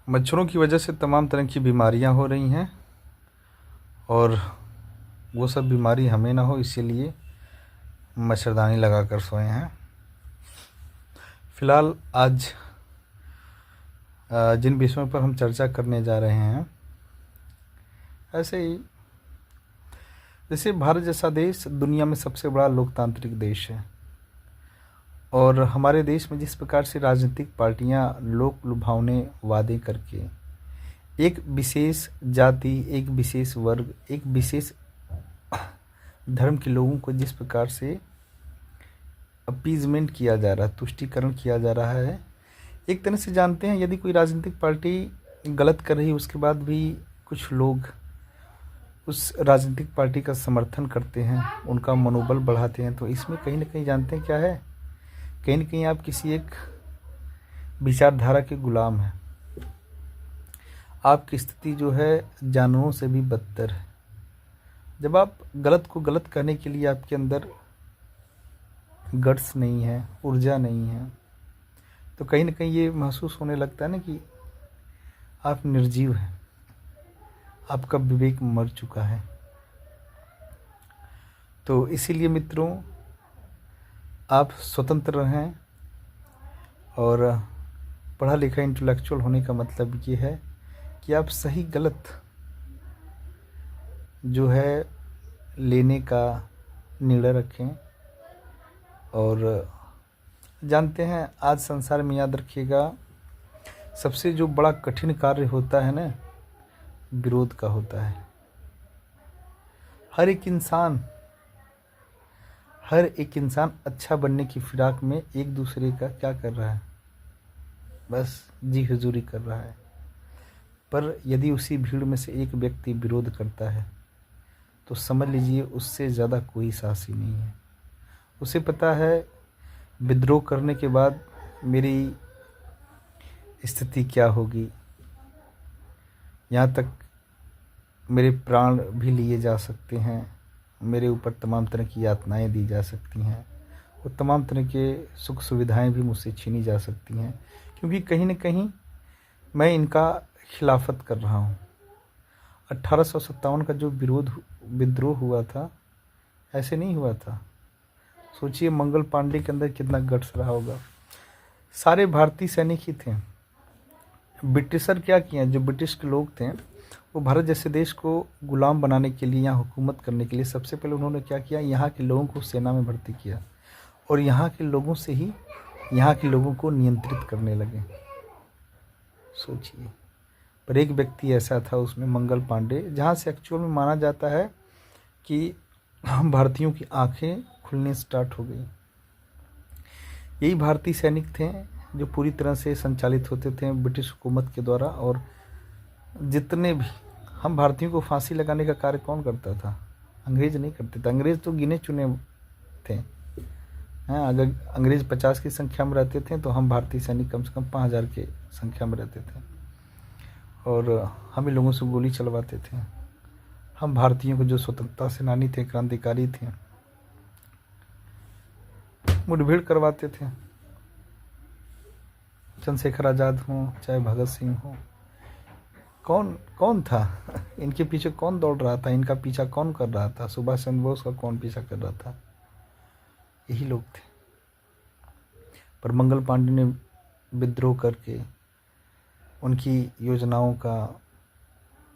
मच्छरों की वजह से तमाम तरह की बीमारियां हो रही हैं और वो सब बीमारी हमें ना हो, इसीलिए मच्छरदानी लगा कर सोए हैं। फ़िलहाल आज जिन विषयों पर हम चर्चा करने जा रहे हैं, ऐसे ही जैसे भारत जैसा देश दुनिया में सबसे बड़ा लोकतांत्रिक देश है और हमारे देश में जिस प्रकार से राजनीतिक पार्टियां लोक लुभावने वादे करके एक विशेष जाति, एक विशेष वर्ग, एक विशेष धर्म के लोगों को जिस प्रकार से अपीजमेंट किया जा रहा है, तुष्टीकरण किया जा रहा है, एक तरह से जानते हैं यदि कोई राजनीतिक पार्टी गलत कर रही है उसके बाद भी कुछ लोग उस राजनीतिक पार्टी का समर्थन करते हैं, उनका मनोबल बढ़ाते हैं, तो इसमें कहीं ना कहीं जानते हैं क्या है, कहीं ना कहीं आप किसी एक विचारधारा के गुलाम हैं। आपकी स्थिति जो है जानवरों से भी बदतर है। जब आप गलत को गलत करने के लिए आपके अंदर गट्स नहीं है, ऊर्जा नहीं है, तो कहीं ना कहीं ये महसूस होने लगता है ना कि आप निर्जीव हैं, आपका विवेक मर चुका है। तो इसीलिए मित्रों, आप स्वतंत्र रहें और पढ़ा लिखा इंटेलेक्चुअल होने का मतलब ये है कि आप सही गलत जो है लेने का निर्णय रखें। और जानते हैं आज संसार में याद रखिएगा सबसे जो बड़ा कठिन कार्य होता है ना, विरोध का होता है। हर एक इंसान अच्छा बनने की फिराक में एक दूसरे का क्या कर रहा है, बस जी हुजूरी कर रहा है। पर यदि उसी भीड़ में से एक व्यक्ति विरोध करता है तो समझ लीजिए उससे ज़्यादा कोई साहसी नहीं है। उसे पता है विद्रोह करने के बाद मेरी स्थिति क्या होगी, यहाँ तक मेरे प्राण भी लिए जा सकते हैं, मेरे ऊपर तमाम तरह की यातनाएं दी जा सकती हैं और तमाम तरह के सुख सुविधाएं भी मुझसे छीनी जा सकती हैं, क्योंकि कहीं न कहीं मैं इनका खिलाफत कर रहा हूँ। 1857 का जो विद्रोह हुआ था, ऐसे नहीं हुआ था। सोचिए मंगल पांडे के अंदर कितना गट्स रहा होगा। सारे भारतीय सैनिक ही थे। ब्रिटिशर क्या किए, जो ब्रिटिश के लोग थे वो भारत जैसे देश को गुलाम बनाने के लिए, यहाँ हुकूमत करने के लिए सबसे पहले उन्होंने क्या किया, यहाँ के लोगों को सेना में भर्ती किया और यहाँ के लोगों से ही यहाँ के लोगों को नियंत्रित करने लगे। सोचिए, पर एक व्यक्ति ऐसा था उसमें, मंगल पांडे, जहाँ से एक्चुअल में माना जाता है कि हम भारतीयों की आंखें खुलने स्टार्ट हो गई। यही भारतीय सैनिक थे जो पूरी तरह से संचालित होते थे ब्रिटिश हुकूमत के द्वारा। और जितने भी हम भारतीयों को फांसी लगाने का कार्य कौन करता था, अंग्रेज नहीं करते थे। अंग्रेज तो गिने चुने थे। हाँ, अगर अंग्रेज 50 की संख्या में रहते थे तो हम भारतीय सैनिक कम से कम 5000 की संख्या में रहते थे और हम ही लोगों से गोली चलवाते थे। हम भारतीयों को जो स्वतंत्रता सेनानी थे, क्रांतिकारी थे, मुठभेड़ करवाते थे। चंद्रशेखर आज़ाद हो चाहे भगत सिंह हो, कौन था इनके पीछे, कौन दौड़ रहा था, इनका पीछा कौन कर रहा था, सुभाष चंद्र बोस का कौन पीछा कर रहा था, यही लोग थे। पर मंगल पांडे ने विद्रोह करके, उनकी योजनाओं का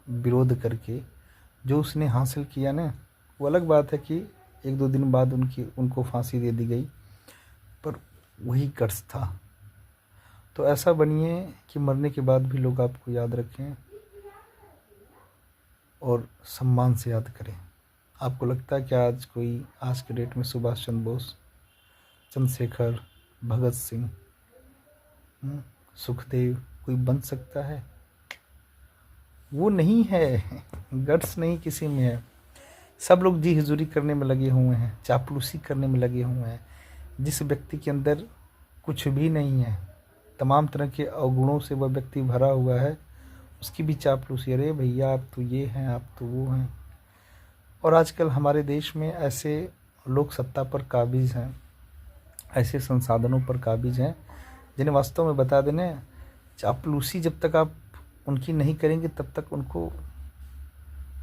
विरोध करके जो उसने हासिल किया ना, वो अलग बात है कि 1-2 दिन बाद उनको फांसी दे दी गई, पर वही गट्स था। तो ऐसा बनिए कि मरने के बाद भी लोग आपको याद रखें और सम्मान से याद करें। आपको लगता है कि आज के डेट में सुभाष चंद्र बोस, चंद्रशेखर, भगत सिंह, सुखदेव कोई बन सकता है? वो नहीं है, गट्स नहीं किसी में है। सब लोग जी हुजूरी करने में लगे हुए हैं, चापलूसी करने में लगे हुए हैं। जिस व्यक्ति के अंदर कुछ भी नहीं है, तमाम तरह के अवगुणों से वह व्यक्ति भरा हुआ है, उसकी भी चापलूसी, अरे भैया आप तो ये हैं, आप तो वो हैं। और आजकल हमारे देश में ऐसे लोग सत्ता पर काबिज हैं, ऐसे संसाधनों पर काबिज हैं जिन्हें वास्तव में बता देने, चापलूसी जब तक आप उनकी नहीं करेंगे तब तक उनको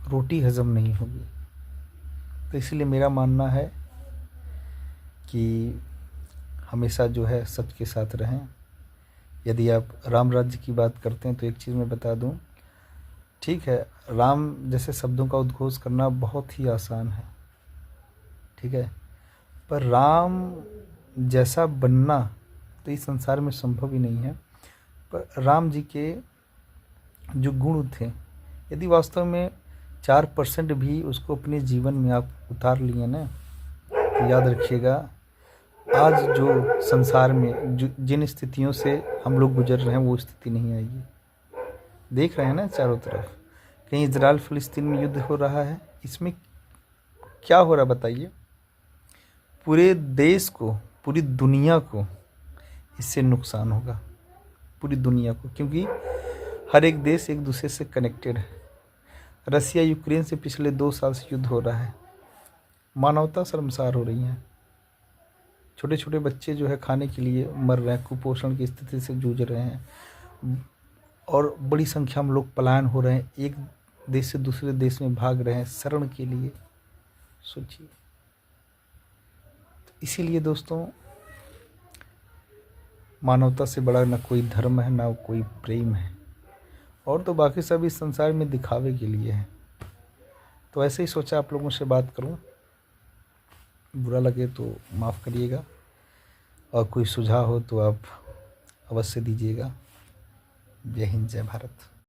रोटी हजम नहीं होगी। तो इसलिए मेरा मानना है कि हमेशा जो है सच के साथ रहें। यदि आप राम राज्य की बात करते हैं तो एक चीज़ मैं बता दूं, ठीक है, राम जैसे शब्दों का उद्घोष करना बहुत ही आसान है, ठीक है, पर राम जैसा बनना तो इस संसार में संभव ही नहीं है। पर राम जी के जो गुण थे, यदि वास्तव में 4% भी उसको अपने जीवन में आप उतार लिए ना, तो याद रखिएगा आज जो संसार में जिन स्थितियों से हम लोग गुजर रहे हैं वो स्थिति नहीं आएगी। देख रहे हैं ना चारों तरफ, कहीं इजराइल फिलिस्तीन में युद्ध हो रहा है, इसमें क्या हो रहा बताइए? पूरे देश को, पूरी दुनिया को इससे नुकसान होगा, पूरी दुनिया को, क्योंकि हर एक देश एक दूसरे से कनेक्टेड है। रसिया यूक्रेन से पिछले 2 साल से युद्ध हो रहा है, मानवता शर्मसार हो रही है। छोटे छोटे बच्चे जो है खाने के लिए मर रहे हैं, कुपोषण की स्थिति से जूझ रहे हैं, और बड़ी संख्या में लोग पलायन हो रहे हैं, एक देश से दूसरे देश में भाग रहे हैं शरण के लिए। सोचिए। तो इसीलिए दोस्तों, मानवता से बड़ा ना कोई धर्म है, ना कोई प्रेम है, और तो बाकी सब इस संसार में दिखावे के लिए है। तो ऐसे ही सोचा आप लोगों से बात करूं, बुरा लगे तो माफ़ करिएगा, और कोई सुझाव हो तो आप अवश्य दीजिएगा। जय हिंद, जय भारत।